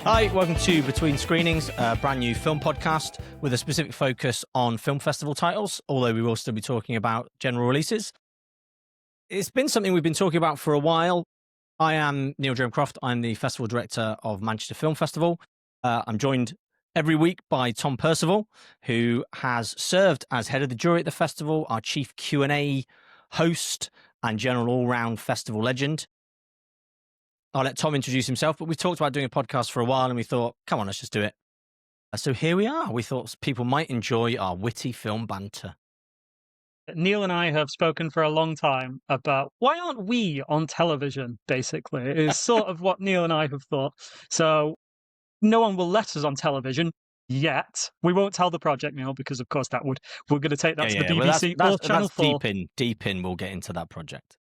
Hi, welcome to Between Screenings, a brand new film podcast with a specific focus on film festival titles, although we will still be talking about general releases. It's been something we've been talking about for a while. I am Neil Jeram-Croft. I'm the festival director of Manchester Film Festival. I'm joined every week by Tom Percival, who has served as head of the jury at the festival, our chief Q&A host and general all-round festival legend. I'll let Tom introduce himself, but we've talked about doing a podcast for a while and we thought, come on, let's just do it. So here we are. We thought people might enjoy our witty film banter. Neil and I have spoken for a long time about why aren't we on television, basically, is sort of what Neil and I have thought. So no one will let us on television yet. We won't tell the project, Neil, because of course we're going to take that to the BBC or Channel 4. Deep in, we'll get into that project.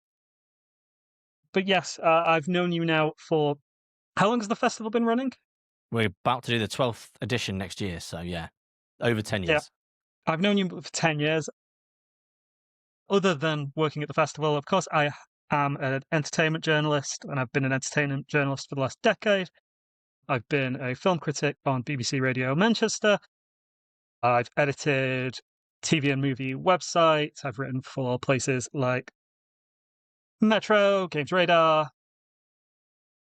But yes, I've known you now for... How long has the festival been running? We're about to do the 12th edition next year, so yeah, over 10 years. Yeah. I've known you for 10 years. Other than working at the festival, of course, I am an entertainment journalist, and I've been an entertainment journalist for the last decade. I've been a film critic on BBC Radio Manchester. I've edited TV and movie websites. I've written for places like Metro, Games Radar.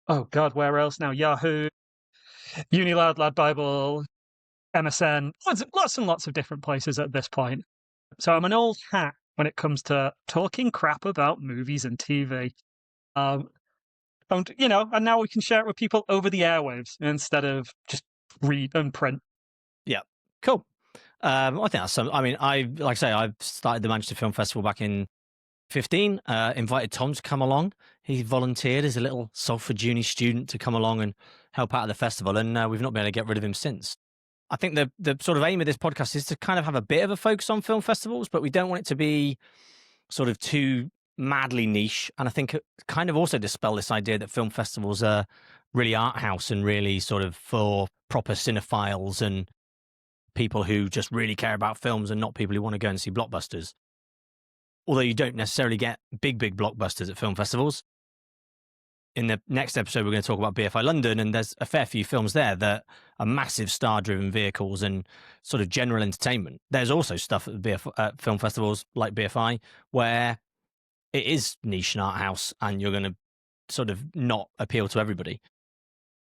Oh God, where else now? Yahoo, Unilad, Lad Bible, MSN. Lots and lots of different places at this point. So I'm an old hat when it comes to talking crap about movies and TV. And now we can share it with people over the airwaves instead of just read and print. Yeah, cool. I think that's some. I mean, I've started the Manchester Film Festival back in 2015. Invited Tom to come along. He volunteered as a little Salford Uni student to come along and help out at the festival, and we've not been able to get rid of him since. I think the sort of aim of this podcast is to kind of have a bit of a focus on film festivals, but we don't want it to be sort of too madly niche. And I think it kind of also dispel this idea that film festivals are really art house and really sort of for proper cinephiles and people who just really care about films and not people who want to go and see blockbusters. Although you don't necessarily get big blockbusters at film festivals. In the next episode, we're going to talk about BFI London, and there's a fair few films there that are massive star-driven vehicles and sort of general entertainment. There's also stuff at film festivals like BFI where it is niche and art house, and you're going to sort of not appeal to everybody.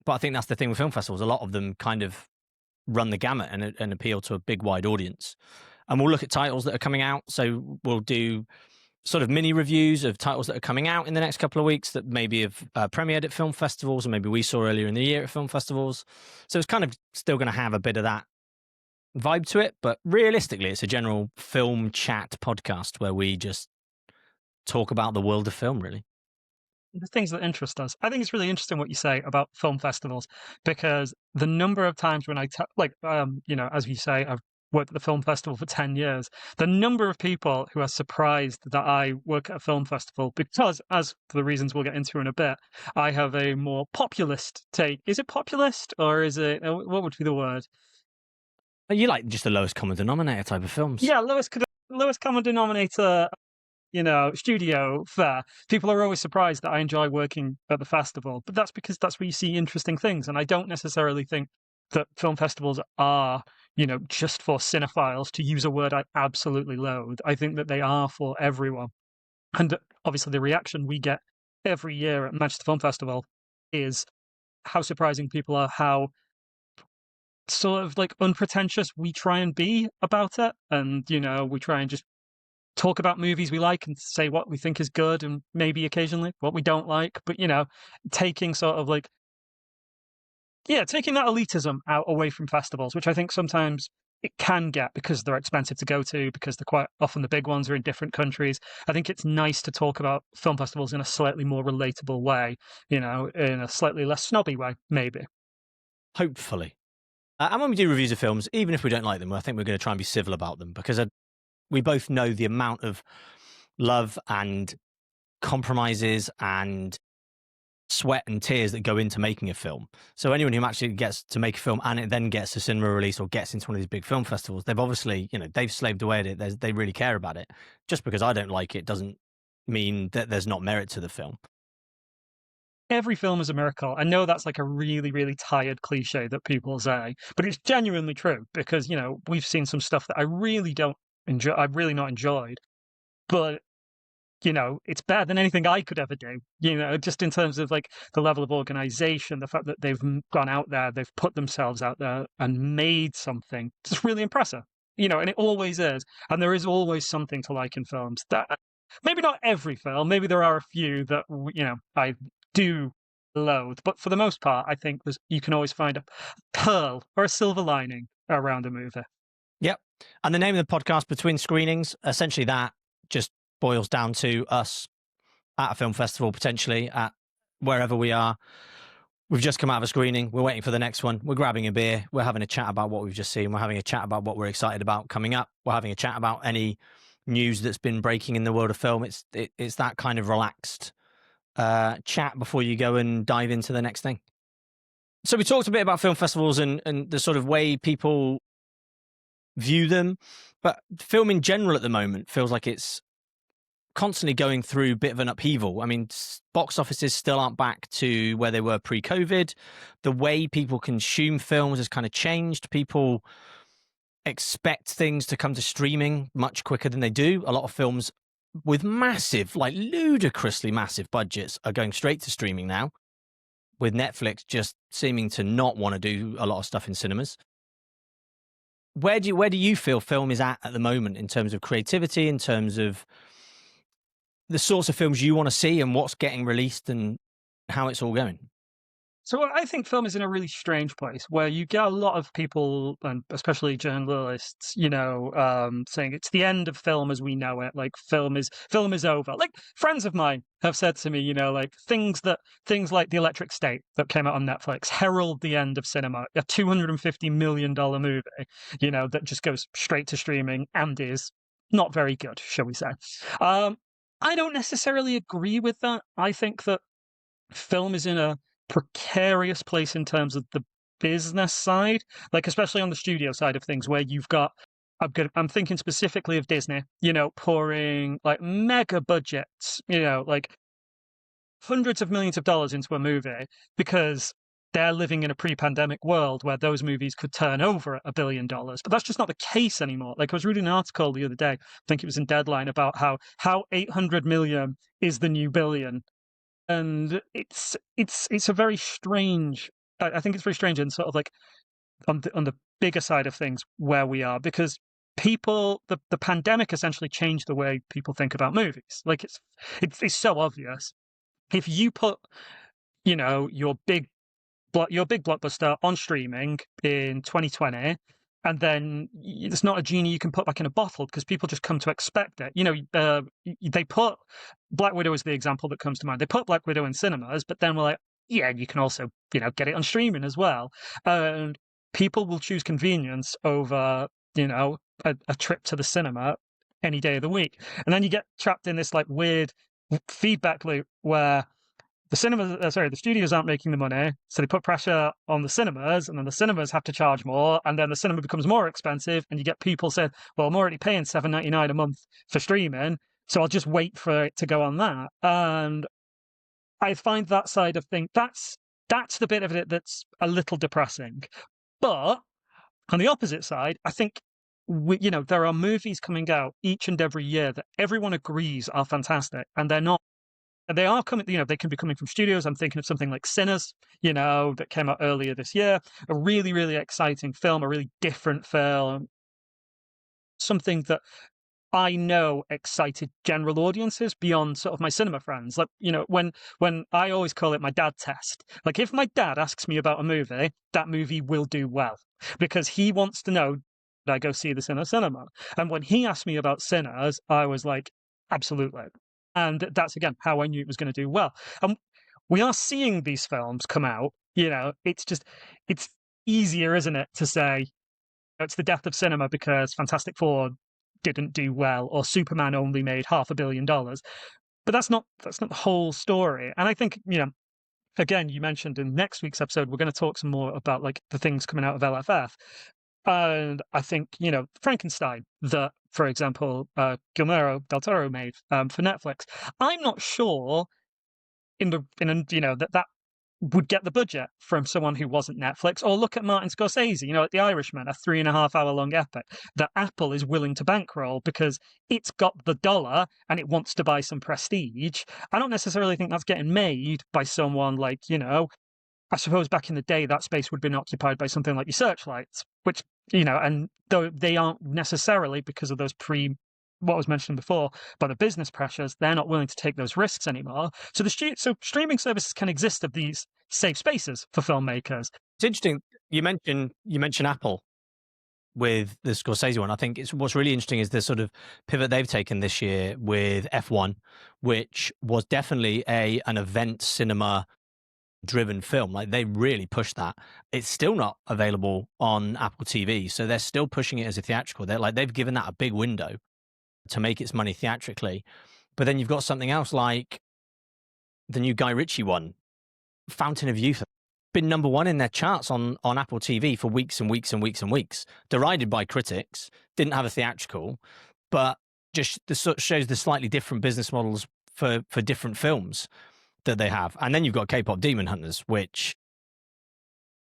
But I think that's the thing with film festivals. A lot of them kind of run the gamut and appeal to a big, wide audience. And we'll look at titles that are coming out. So we'll do sort of mini reviews of titles that are coming out in the next couple of weeks that maybe have premiered at film festivals, or maybe we saw earlier in the year at film festivals. So it's kind of still going to have a bit of that vibe to it. But realistically, it's a general film chat podcast where we just talk about the world of film, really. The things that interest us. I think it's really interesting what you say about film festivals, because the number of times when as you say, I've worked at the film festival for 10 years, the number of people who are surprised that I work at a film festival, because, as for the reasons we'll get into in a bit, I have a more populist take. Is it populist, or is it, what would be the word? You like just the lowest common denominator type of films. Yeah, lowest common denominator, studio fare. People are always surprised that I enjoy working at the festival, but that's because that's where you see interesting things. And I don't necessarily think that film festivals are, just for cinephiles, to use a word I absolutely loathe. I think that they are for everyone. And obviously the reaction we get every year at Manchester Film Festival is how surprising people are, how sort of like unpretentious we try and be about it. And, we try and just talk about movies we like and say what we think is good and maybe occasionally what we don't like. But, taking sort of like, taking that elitism out away from festivals, which I think sometimes it can get because they're expensive to go to, because they're quite often the big ones are in different countries. I think it's nice to talk about film festivals in a slightly more relatable way, in a slightly less snobby way, maybe. Hopefully. And when we do reviews of films, even if we don't like them, I think we're going to try and be civil about them, because we both know the amount of love and compromises and sweat and tears that go into making a film. So anyone who actually gets to make a film and it then gets a cinema release or gets into one of these big film festivals, they've obviously, they've slaved away at it. They really care about it. Just because I don't like it doesn't mean that there's not merit to the film. every film is a miracle. I know that's like a really, really tired cliche that people say, but it's genuinely true because, we've seen some stuff that I really don't enjoy, I've really not enjoyed, but it's better than anything I could ever do, just in terms of like the level of organization, the fact that they've gone out there, they've put themselves out there and made something. It's really impressive, and it always is. And there is always something to like in films. That maybe not every film, maybe there are a few that, I do loathe, but for the most part, I think you can always find a pearl or a silver lining around a movie. Yep. And the name of the podcast, Between Screenings, essentially that just boils down to us at a film festival, potentially at wherever we are. We've just come out of a screening. We're waiting for the next one. We're grabbing a beer. We're having a chat about what we've just seen. We're having a chat about what we're excited about coming up. We're having a chat about any news that's been breaking in the world of film. It's that kind of relaxed chat before you go and dive into the next thing. So we talked a bit about film festivals and the sort of way people view them, but film in general at the moment feels like it's constantly going through a bit of an upheaval. I mean, box offices still aren't back to where they were pre-COVID. The way people consume films has kind of changed. People expect things to come to streaming much quicker than they do. A lot of films with massive, like ludicrously massive budgets are going straight to streaming now, with Netflix just seeming to not want to do a lot of stuff in cinemas. Where do you feel film is at the moment in terms of creativity, in terms of the sorts of films you want to see and what's getting released and how it's all going? So I think film is in a really strange place where you get a lot of people, and especially journalists, saying it's the end of film as we know it. Like film is over. Like friends of mine have said to me, like things like The Electric State that came out on Netflix herald the end of cinema. A $250 million movie, that just goes straight to streaming and is not very good, shall we say? I don't necessarily agree with that. I think that film is in a precarious place in terms of the business side, like especially on the studio side of things, where you've got. I'm thinking specifically of Disney, pouring like mega budgets, like hundreds of millions of dollars into a movie because they're living in a pre-pandemic world where those movies could turn over $1 billion. But that's just not the case anymore. Like I was reading an article the other day, I think it was in Deadline, about how 800 million is the new billion. And it's a very strange. I think it's very strange and sort of like on the bigger side of things where we are, because the pandemic essentially changed the way people think about movies. Like it's so obvious. If you put your big blockbuster on streaming in 2020, and then it's not a genie you can put back in a bottle because people just come to expect it. They put Black Widow as the example that comes to mind. They put Black Widow in cinemas, but then we're like, yeah, you can also, get it on streaming as well. And people will choose convenience over, a trip to the cinema any day of the week. And then you get trapped in this like weird feedback loop where the studios aren't making the money, so they put pressure on the cinemas, and then the cinemas have to charge more, and then the cinema becomes more expensive, and you get people saying, well, I'm already paying $7.99 a month for streaming, so I'll just wait for it to go on that. And I find that side of things, that's the bit of it that's a little depressing. But on the opposite side, I think there are movies coming out each and every year that everyone agrees are fantastic, and they're not. They are coming, they can be coming from studios. I'm thinking of something like Sinners, that came out earlier this year. A really, really exciting film, a really different film. Something that I know excited general audiences beyond sort of my cinema friends. Like, when I always call it my dad test. Like, if my dad asks me about a movie, that movie will do well because he wants to know that I go see this in a cinema. And when he asked me about Sinners, I was like, absolutely. And that's, again, how I knew it was going to do well. And we are seeing these films come out. It's easier, isn't it, to say it's the death of cinema because Fantastic Four didn't do well or Superman only made $500 million. But that's not the whole story. And I think, again, you mentioned in next week's episode, we're going to talk some more about like the things coming out of LFF. And I think, Frankenstein, that, for example, Guillermo del Toro made for Netflix. I'm not sure that would get the budget from someone who wasn't Netflix. Or look at Martin Scorsese, like The Irishman, a 3.5 hour long epic that Apple is willing to bankroll because it's got the dollar and it wants to buy some prestige. I don't necessarily think that's getting made by someone like, I suppose back in the day that space would have been occupied by something like your Searchlights, which, and though they aren't necessarily because of those what was mentioned before, by the business pressures, they're not willing to take those risks anymore. So so streaming services can exist of these safe spaces for filmmakers. It's interesting you mentioned Apple with the Scorsese one. I think what's really interesting is the sort of pivot they've taken this year with F1, which was definitely an event cinema driven film. Like, they really pushed that. It's still not available on Apple TV, so they're still pushing it as a theatrical. They've given that a big window to make its money theatrically. But then you've got something else like the new Guy Ritchie one, Fountain of Youth, been number one in their charts on Apple TV for weeks and weeks and weeks and weeks. Derided by critics, didn't have a theatrical, but just shows the slightly different business models for different films that they have. And then you've got K-pop Demon Hunters, which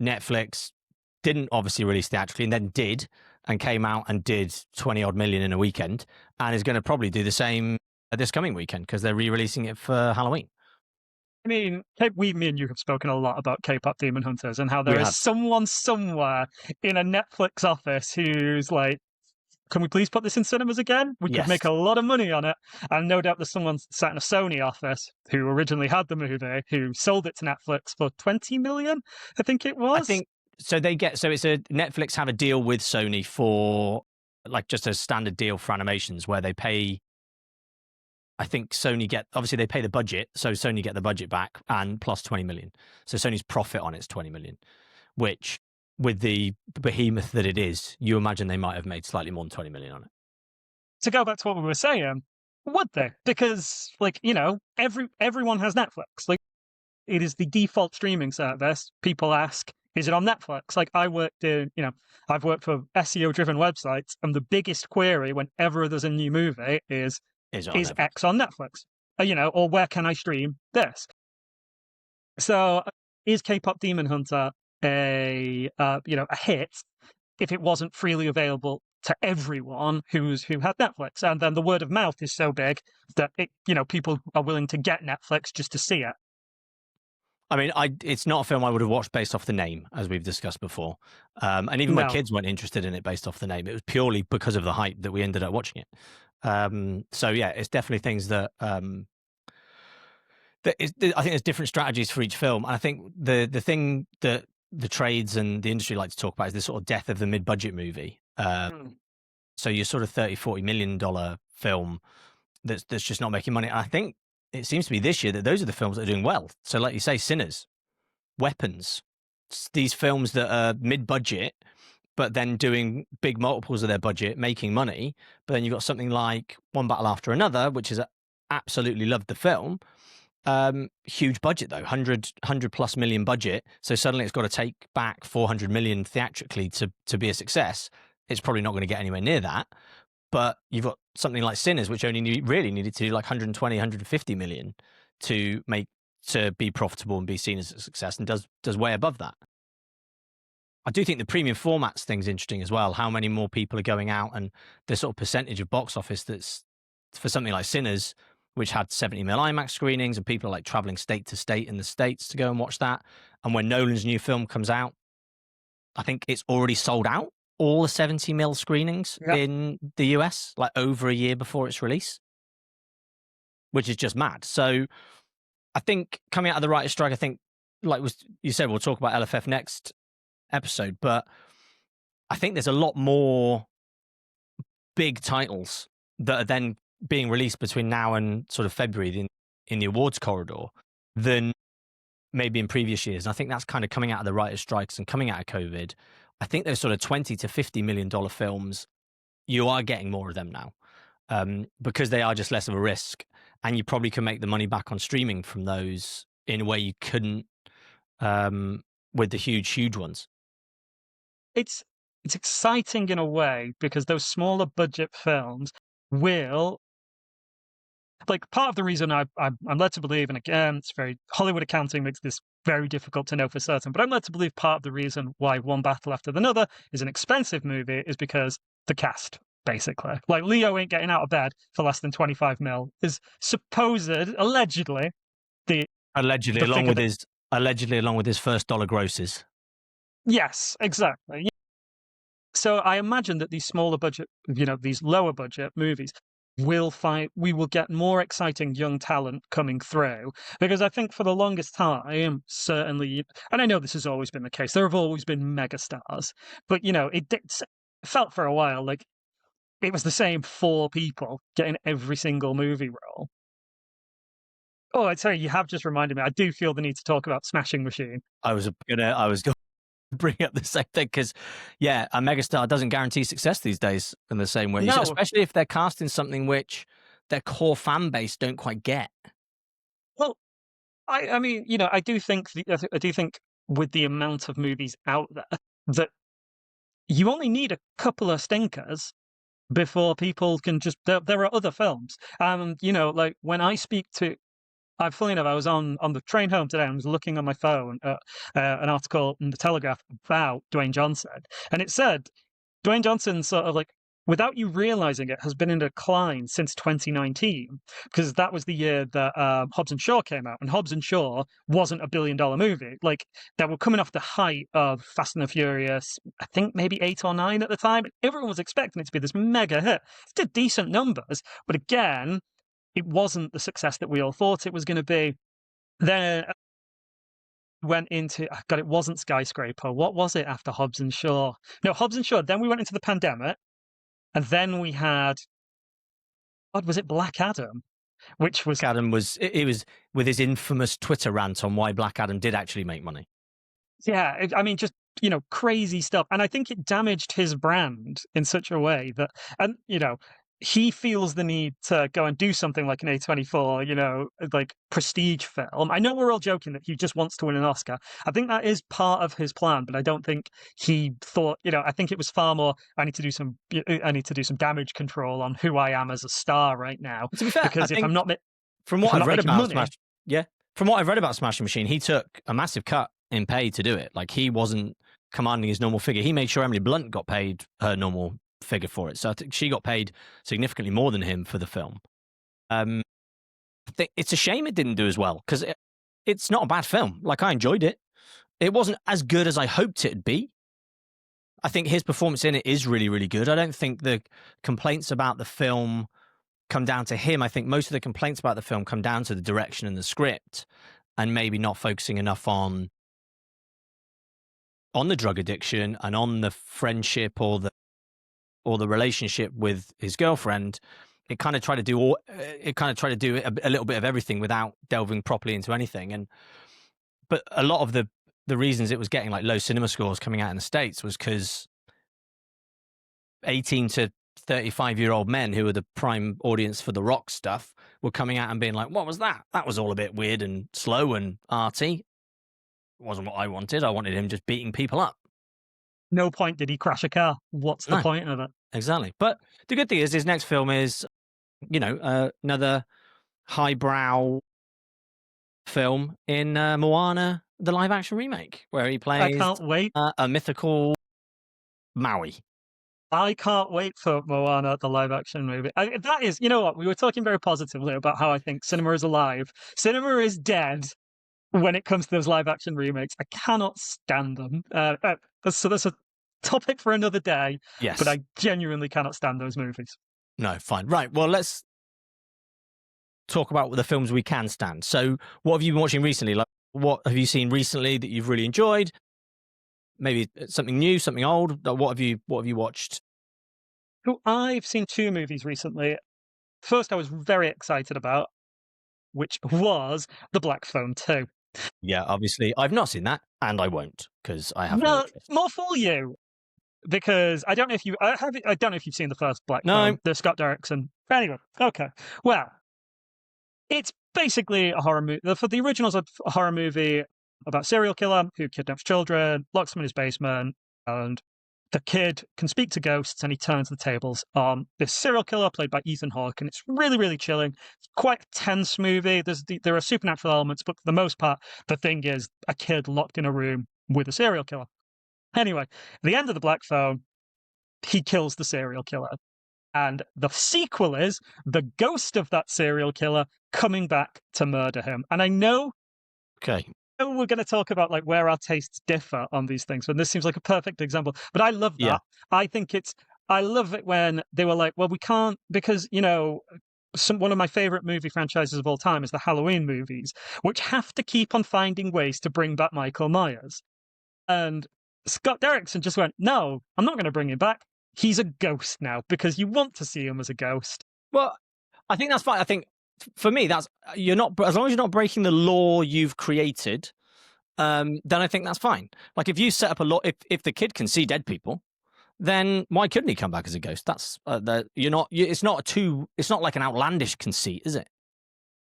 Netflix didn't obviously release theatrically, and then did, and came out and did 20 odd million in a weekend, and is going to probably do the same this coming weekend because they're re-releasing it for Halloween. I mean, me and you have spoken a lot about K-pop Demon Hunters and how there is someone somewhere in a Netflix office who's like, can we please put this in cinemas again? We could make a lot of money on it. And no doubt there's someone sat in a Sony office who originally had the movie, who sold it to Netflix for 20 million, I think it was. I think so. It's Netflix have a deal with Sony for like just a standard deal for animations where they pay. I think Sony obviously they pay the budget, so Sony get the budget back and plus 20 million. So Sony's profit on it's 20 million, which with the behemoth that it is, you imagine they might have made slightly more than 20 million on it. To go back to what we were saying, would they? Because everyone has Netflix. Like, it is the default streaming service. People ask, is it on Netflix? Like, I've worked for SEO driven websites, and the biggest query whenever there's a new movie is X on Netflix? Or where can I stream this? So is K-pop Demon Hunter a hit if it wasn't freely available to everyone who had Netflix? And then the word of mouth is so big that people are willing to get Netflix just to see it. I mean, it's not a film I would have watched based off the name, as we've discussed before. And even my kids weren't interested in it based off the name. It was purely because of the hype that we ended up watching it. So yeah, it's definitely things that I think there's different strategies for each film. And I think the thing that the trades and the industry like to talk about is this sort of death of the mid-budget movie. So your sort of $30-40 million film that's just not making money. And I think it seems to be this year that those are the films that are doing well. So like you say, Sinners, Weapons, these films that are mid-budget, but then doing big multiples of their budget, making money. But then you've got something like One Battle After Another, which is absolutely loved the film. Huge budget though, 100 plus million budget. So suddenly it's got to take back 400 million theatrically to be a success. It's probably not going to get anywhere near that. But you've got something like Sinners, which only really needed to do like 120, 150 million to be profitable and be seen as a success, and does way above that. I do think the premium formats thing's interesting as well. How many more people are going out, and the sort of percentage of box office that's for something like Sinners, which had 70 mil IMAX screenings, and people are like traveling state to state in the States to go and watch that. And when Nolan's new film comes out, I think it's already sold out all the 70 mil screenings in the US, like over a year before its release, which is just mad. So I think coming out of the writer's strike, I think, like you said, we'll talk about LFF next episode, but I think there's a lot more big titles that are then being released between now and sort of February in the awards corridor than maybe in previous years. And I think that's kind of coming out of the writer's strikes and coming out of COVID. I think those sort of $20 to $50 million films, you are getting more of them now because they are just less of a risk, and you probably can make the money back on streaming from those in a way you couldn't with the huge ones. It's exciting in a way because those smaller budget films will like part of the reason I'm led to believe, and again, it's very Hollywood accounting makes this very difficult to know for certain, but I'm led to believe part of the reason why One Battle After Another is an expensive movie is because the cast, basically. Like Leo ain't getting out of bed for less than 25 mil is supposed, allegedly, the Allegedly, the figure that along with his first dollar grosses. yes, exactly. So I imagine that these smaller budget, these lower budget movies we will get more exciting young talent coming through because I think for the longest time, certainly, and I know this has always been the case, there have always been megastars, but felt for a while like it was the same four people getting every single movie role. Oh, I'd say you have just reminded me. I do feel the need to talk about Smashing Machine. I was going to bring up the same thing because, yeah, a megastar doesn't guarantee success these days in the same way, No, especially if they're casting something which their core fan base don't quite get. well, I mean, I do think with the amount of movies out there that you only need a couple of stinkers before people can just. There are other films, like when I speak to. Funny enough, I was on the train home today and was looking on my phone at an article in the Telegraph about Dwayne Johnson, and it said Dwayne Johnson sort of like, without you realizing it, has been in decline since 2019 because that was the year that Hobbs and Shaw came out, and Hobbs and Shaw wasn't $1 billion movie. Like they were coming off the height of Fast and the Furious, I think maybe 8 or 9 at the time. Everyone was expecting it to be this mega hit. It did decent numbers, but again, it wasn't the success that we all thought it was going to be. Then went into God, it wasn't Skyscraper. What was it after Hobbs and Shaw? No, Hobbs and Shaw. Then we went into the pandemic, and then we had what was it? Black Adam, which was Black Adam was with his infamous Twitter rant on why Black Adam did actually make money. I mean, just crazy stuff, and I think it damaged his brand in such a way that, and he feels the need to go and do something like an A24, like prestige film. I know we're all joking that he just wants to win an Oscar. I think that is part of his plan, but I don't think he thought, I think it was far more, I need to do some damage control on who I am as a star right now. To be fair, because if I'm not, from what I've read about money, from what I've read about Smashing Machine, he took a massive cut in pay to do it. Like he wasn't commanding his normal figure. He made sure Emily Blunt got paid her normal figure for it. So I think she got paid significantly more than him for the film. I think it's a shame it didn't do as well because it's not a bad film. Like I enjoyed it. It wasn't as good as I hoped it'd be. I think his performance in it is really, really good. I don't think the complaints about the film come down to him. I think most of the complaints about the film come down to the direction and the script and maybe not focusing enough on the drug addiction and on the friendship or the relationship with his girlfriend. It kind of tried to do a little bit of everything without delving properly into anything. But a lot of the reasons it was getting like low cinema scores coming out in the States was because 18 to 35-year-old men who were the prime audience for the Rock stuff were coming out and being like, what was that? That was all a bit weird and slow and arty. It wasn't what I wanted. I wanted him just beating people up. no point did he crash a car. What's the point of it? Exactly. But the good thing is his next film is, another highbrow film in Moana, the live action remake, where he plays I can't wait. A mythical Maui. I can't wait for Moana, the live action movie. That is, you know what? We were talking very positively about how I think cinema is alive. Cinema is dead when it comes to those live action remakes. I cannot stand them. So that's a topic for another day. Yes. But I genuinely cannot stand those movies. No, fine. Right. Well, let's talk about the films we can stand. So what have you been watching recently? Like, what have you seen recently that you've really enjoyed? Maybe something new, something old. What have you watched? So I've seen 2 movies recently. First, I was very excited about, which was The Black Phone 2. Yeah, obviously, I've not seen that, and I won't because I have no interest. More for you, because I don't know if you I don't know if you've seen the first Black Phone, the Scott Derrickson. Anyway, okay. Well, it's basically a horror movie. The original's a horror movie about a serial killer who kidnaps children, locks them in his basement, and the kid can speak to ghosts and he turns the tables on this serial killer played by Ethan Hawke, and it's really, really chilling. It's quite a tense movie. There are supernatural elements, but for the most part, the thing is a kid locked in a room with a serial killer. Anyway, at the end of the Black Phone, he kills the serial killer. And the sequel is the ghost of that serial killer coming back to murder him. And I know Okay. we're going to talk about like where our tastes differ on these things, and this seems like a perfect example. But I love that. Yeah. I love it when they were like, well, we can't because one of my favorite movie franchises of all time is the Halloween movies, which have to keep on finding ways to bring back Michael Myers. And Scott Derrickson just went, no, I'm not going to bring him back. He's a ghost now because you want to see him as a ghost. Well, I think that's fine. I think for me, that's you're not as long as you're not breaking the law you've created. Then I think that's fine. Like if you set up a law, if the kid can see dead people, then why couldn't he come back as a ghost? That's you're not. It's not It's not like an outlandish conceit, is it?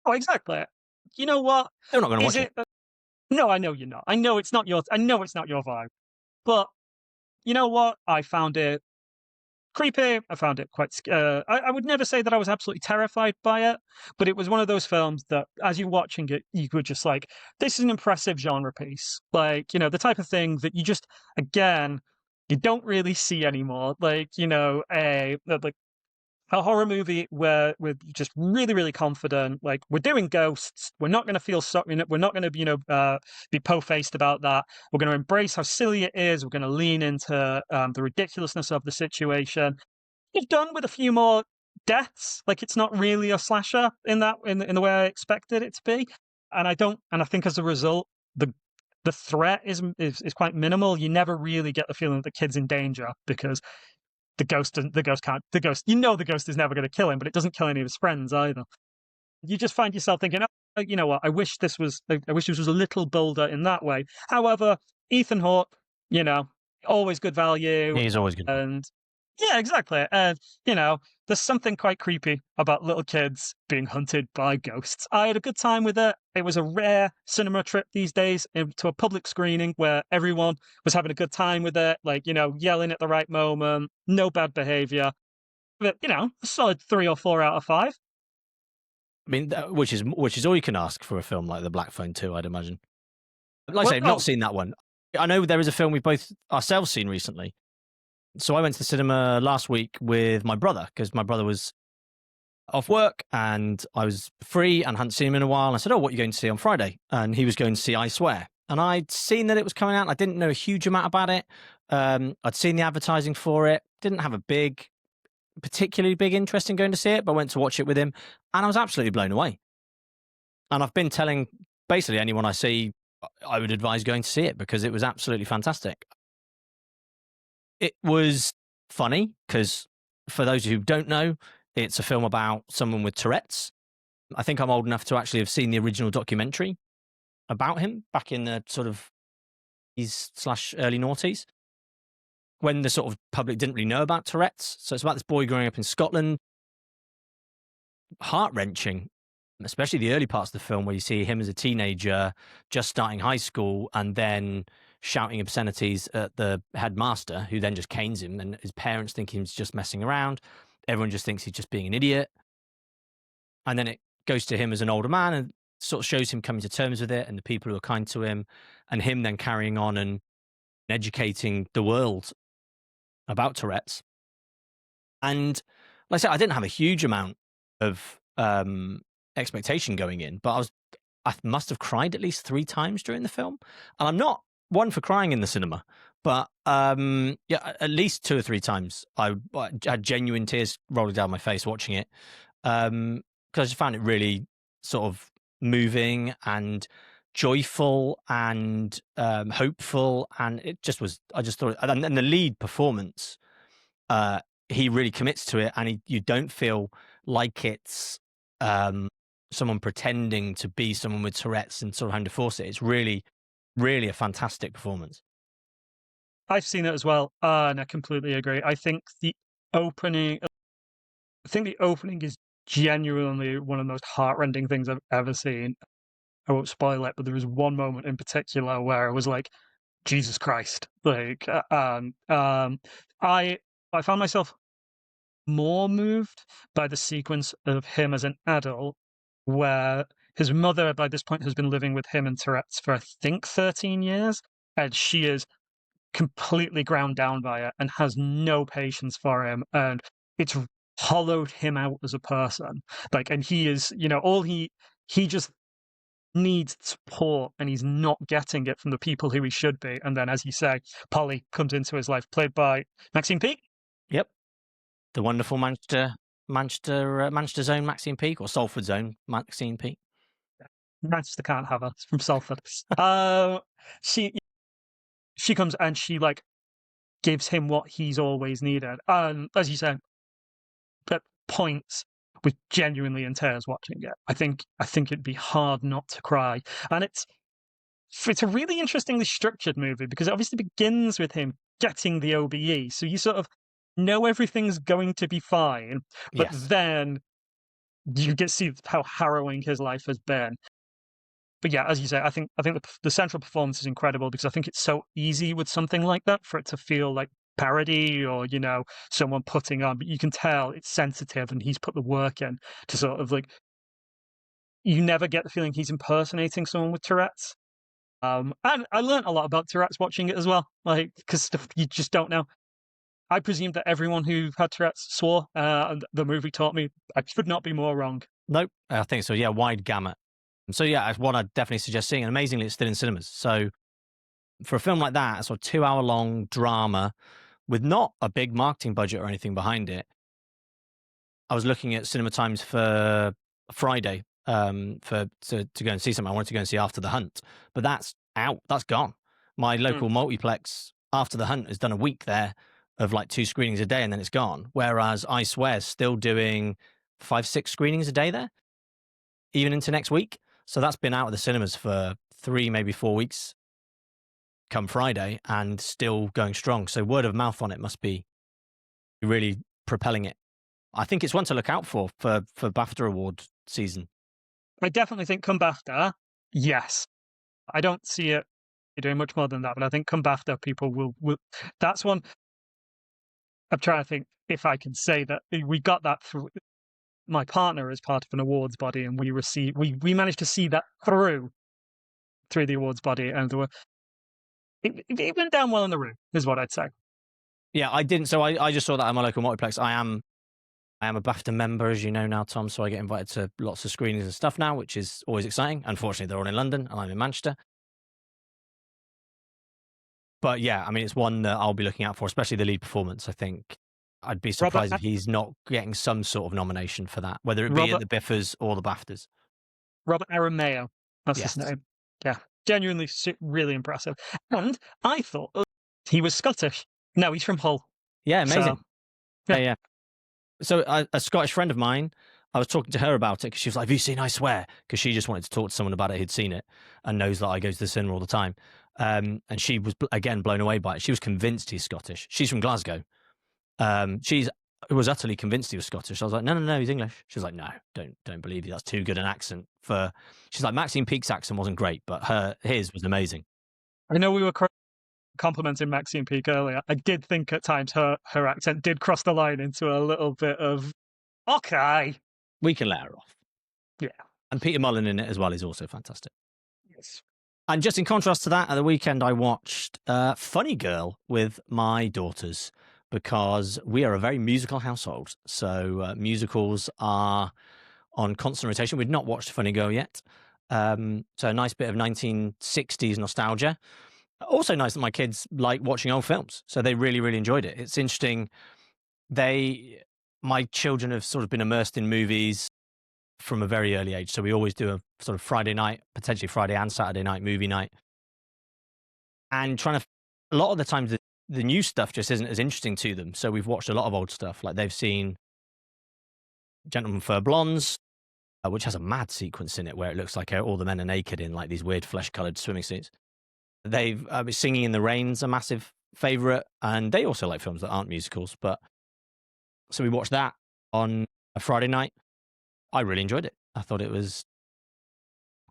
Oh, exactly. You know what? They're not going to Is watch it. it? No, I know you're not. I know it's not your. I know it's not your vibe. But you know what? I found it creepy. I found it quite. I would never say that I was absolutely terrified by it, but it was one of those films that, as you're watching it, you were just like, "This is an impressive genre piece." Like the type of thing that you just, again, you don't really see anymore. Like a horror movie where we're just really, really confident. Like we're doing ghosts. We're not going to feel sorry. We're not going to, be po-faced about that. We're going to embrace how silly it is. We're going to lean into the ridiculousness of the situation. It's done with a few more deaths. Like it's not really a slasher in the way I expected it to be. And I think as a result, the threat is quite minimal. You never really get the feeling that the kid's in danger because the ghost can't, the ghost is never going to kill him, but it doesn't kill any of his friends either. You just find yourself thinking, oh, you know what, I wish this was a little bolder in that way. However, Ethan Hawke, always good value. He's always good. And yeah, exactly. And there's something quite creepy about little kids being hunted by ghosts. I had a good time with it. It was a rare cinema trip these days to a public screening where everyone was having a good time with it, like, yelling at the right moment, no bad behavior. But, a solid 3 or 4 out of 5. I mean, which is all you can ask for a film like The Black Phone 2, I'd imagine. Like I say, I've not seen that one. I know there is a film we've both ourselves seen recently. So I went to the cinema last week with my brother because my brother was off work and I was free and hadn't seen him in a while. And I said, "Oh, what are you going to see on Friday?" And he was going to see I Swear. And I'd seen that it was coming out. And I didn't know a huge amount about it. I'd seen the advertising for it. Didn't have a particularly big interest in going to see it, but I went to watch it with him and I was absolutely blown away. And I've been telling basically anyone I see, I would advise going to see it because it was absolutely fantastic. It was funny because, for those who don't know, it's a film about someone with Tourette's. I think I'm old enough to actually have seen the original documentary about him back in the sort of /early noughties when the sort of public didn't really know about Tourette's. So it's about this boy growing up in Scotland. Heart-wrenching, especially the early parts of the film where you see him as a teenager just starting high school and then shouting obscenities at the headmaster, who then just canes him, and his parents think he's just messing around. Everyone just thinks he's just being an idiot. And then it goes to him as an older man and sort of shows him coming to terms with it and the people who are kind to him, and him then carrying on and educating the world about Tourette's. And like I said, I didn't have a huge amount of expectation going in, but I must have cried at least 3 times during the film. And I'm not one for crying in the cinema, but yeah, at least 2 or 3 times I had genuine tears rolling down my face watching it, because I just found it really sort of moving and joyful and hopeful, and it just was. I just thought, and the lead performance, he really commits to it, and you don't feel like it's someone pretending to be someone with Tourette's and sort of having to force it. It's really, really a fantastic performance. I've seen it as well, and I completely agree. I think the opening is genuinely one of the most heartrending things I've ever seen. I won't spoil it, but there was one moment in particular where I was like, Jesus Christ. I I found myself more moved by the sequence of him as an adult, where his mother, by this point, has been living with him and Tourette's for, I think, 13 years, and she is completely ground down by it and has no patience for him, and it's hollowed him out as a person. Like, and he is, all he just needs support, and he's not getting it from the people who he should be. And then, as you say, Polly comes into his life, played by Maxine Peake. Yep, the wonderful Manchester's own Maxine Peake, or Salford's own Maxine Peake. Manchester can't have her. It's from Salford. She she comes and she like gives him what he's always needed. And as you said, at points was genuinely in tears watching it. I think it'd be hard not to cry. And it's a really interestingly structured movie because it obviously begins with him getting the OBE. So you sort of know everything's going to be fine, but Yes. then you get to see how harrowing his life has been. But yeah, as you say, I think the central performance is incredible because I think it's so easy with something like that for it to feel like parody or someone putting on. But you can tell it's sensitive, and he's put the work in to sort of like you never get the feeling he's impersonating someone with Tourette's. And I learned a lot about Tourette's watching it as well, like because you just don't know. I presumed that everyone who had Tourette's swore, and the movie taught me I could not be more wrong. Nope, I think so. Yeah, wide gamut. So yeah, it's one I'd definitely suggest seeing. And amazingly, it's still in cinemas. So for a film like that, a sort of 2 hour long drama with not a big marketing budget or anything behind it, I was looking at cinema times for Friday to go and see something. I wanted to go and see After the Hunt, but that's out. That's gone. My Mm. local multiplex After the Hunt has done a week there of like 2 screenings a day, and then it's gone. Whereas I swear, still doing 5, 6 screenings a day there, even into next week. So that's been out of the cinemas for 3, maybe 4 weeks come Friday, and still going strong. So word of mouth on it must be really propelling it. I think it's one to look out for BAFTA award season. I definitely think come BAFTA, yes. I don't see it doing much more than that, but I think come BAFTA, people will. That's one. I'm trying to think if I can say that we got that through. My partner is part of an awards body, and we managed to see that through the awards body, and it went down well in the room, is what I'd say. Yeah, I didn't. So I just saw that at my local multiplex. I am a BAFTA member, as you know now, Tom. So I get invited to lots of screenings and stuff now, which is always exciting. Unfortunately, they're all in London, and I'm in Manchester. But yeah, I mean, it's one that I'll be looking out for, especially the lead performance. I think I'd be Robert surprised if he's not getting some sort of nomination for that, whether it be at Robert the Biffers or the BAFTAs. Robert Aramayo, that's his Yes. name. Yeah, genuinely really impressive. And I thought he was Scottish. No, he's from Hull. Yeah, So amazing. yeah, Yeah. So a Scottish friend of mine, I was talking to her about it because she was like, "Have you seen I Swear?" Because she just wanted to talk to someone about it who'd seen it and knows that I go to the cinema all the time. And she was again blown away by it. She was convinced he's Scottish. She's from Glasgow. She was utterly convinced he was Scottish. I was like, "No, no, no, he's English." She's like, "No, don't believe you. That's too good an accent for." She's like, Maxine Peake's accent wasn't great, but his was amazing. I know we were complimenting Maxine Peake earlier. I did think at times her accent did cross the line into a little bit of okay. We can let her off. Yeah. And Peter Mullen in it as well is also fantastic. Yes. And just in contrast to that, at the weekend I watched Funny Girl with my daughters because we are a very musical household. So musicals are on constant rotation. We'd not watched Funny Girl yet. So a nice bit of 1960s nostalgia. Also nice that my kids like watching old films. So they really, really enjoyed it. It's interesting. My children have sort of been immersed in movies from a very early age. So we always do a sort of Friday night, potentially Friday and Saturday night movie night. And a lot of the times the new stuff just isn't as interesting to them. So we've watched a lot of old stuff. Like they've seen Gentlemen Fur Blondes, which has a mad sequence in it where it looks like all the men are naked in like these weird flesh colored swimming suits. They've Singing in the Rain's a massive favorite. And they also like films that aren't musicals. But so we watched that on a Friday night. I really enjoyed it. I thought it was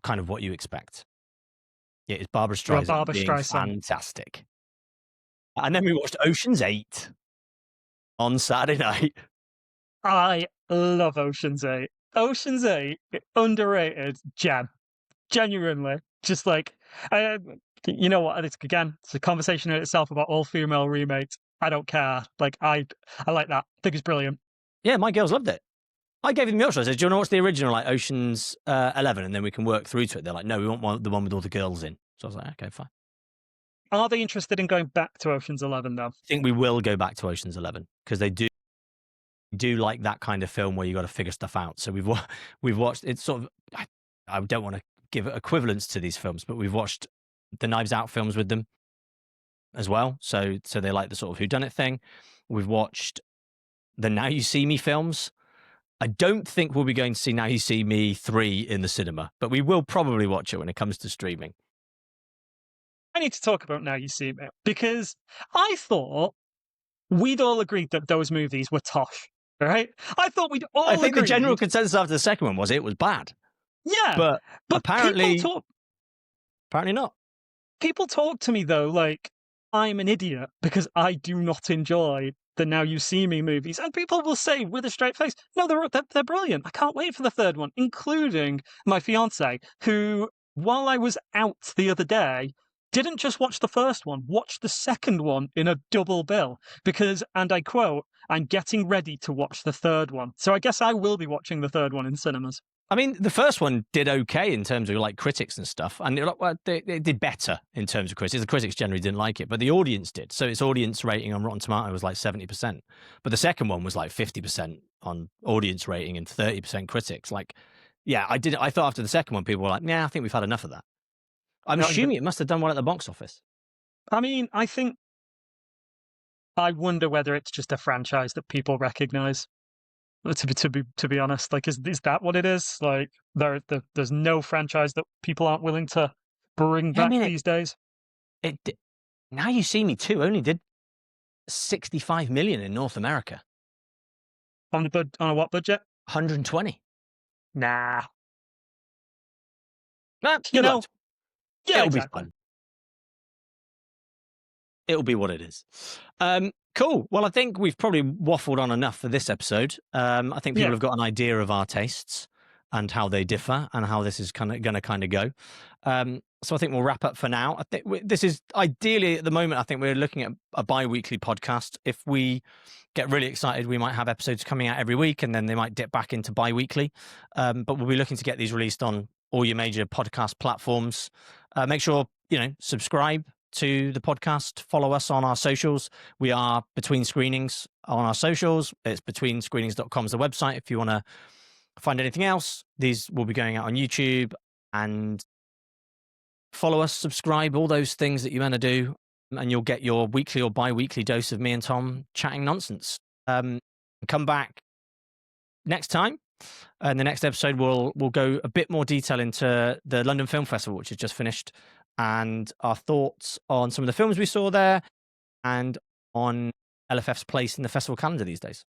kind of what you expect. Yeah, it's Barbara Well, Streisand Barbara being Streisand. fantastic. And then we watched Ocean's 8 on Saturday night. I love Ocean's 8. Ocean's 8, underrated gem. Genuinely. Just like, I, you know what? It's again, it's a conversation in itself about all female remakes. I don't care. Like, I like that. I think it's brilliant. Yeah, my girls loved it. I gave them the option. I said, "Do you want to watch the original, like Ocean's 11, and then we can work through to it?" They're like, "No, we want the one with all the girls in." So I was like, "Okay, fine." Are they interested in going back to Ocean's 11 though? I think we will go back to Ocean's 11 because they do like that kind of film where you got to figure stuff out. So we've watched. It's sort of. I don't want to give equivalence to these films, but we've watched the Knives Out films with them as well. So they like the sort of whodunit thing. We've watched the Now You See Me films. I don't think we'll be going to see Now You See Me 3 in the cinema, but we will probably watch it when it comes to streaming. I need to talk about Now You See Me because I thought we'd all agreed that those movies were tosh, right? I thought we'd all I think agreed. the general consensus after the second one was it was bad. Yeah, But apparently apparently not. People talk to me though like I'm an idiot because I do not enjoy the Now You See Me movies, and people will say with a straight face, "No, they're brilliant. I can't wait for the third one," including my fiance, who, while I was out the other day, didn't just watch the first one, watched the second one in a double bill because, and I quote, "I'm getting ready to watch the third one." So I guess I will be watching the third one in cinemas. I mean, the first one did okay in terms of like critics and stuff, and it did better in terms of critics. The critics generally didn't like it, but the audience did. So its audience rating on Rotten Tomatoes was like 70%, but the second one was like 50% on audience rating and 30% critics. Like, yeah, I thought after the second one, people were like, "Nah, I think we've had enough of that." I'm assuming it must have done well at the box office. I mean, I wonder whether it's just a franchise that people recognize. To be honest, like, is that what it is? Like, there's no franchise that people aren't willing to bring back these days. Now You See Me 2 only did 65 million in North America On a what budget? 120. Nah, You know, yeah, it'll exactly. be fun. It'll be what it is. Cool. Well, I think we've probably waffled on enough for this episode. I think people have got an idea of our tastes and how they differ and how this is going to kind of go. So I think we'll wrap up for now. I think this is ideally at the moment. I think we're looking at a bi-weekly podcast. If we get really excited, we might have episodes coming out every week, and then they might dip back into bi-weekly. But we'll be looking to get these released on all your major podcast platforms. Make sure subscribe to the podcast. Follow us on our socials. We are Between Screenings on our socials. It's betweenscreenings.com is the website if you want to find anything else. These will be going out on YouTube, and follow us, subscribe, all those things that you want to do, and you'll get your weekly or bi-weekly dose of me and Tom chatting nonsense. Come back next time. And the next episode, we'll go a bit more detail into the London Film Festival, which has just finished, and our thoughts on some of the films we saw there and on LFF's place in the festival calendar these days.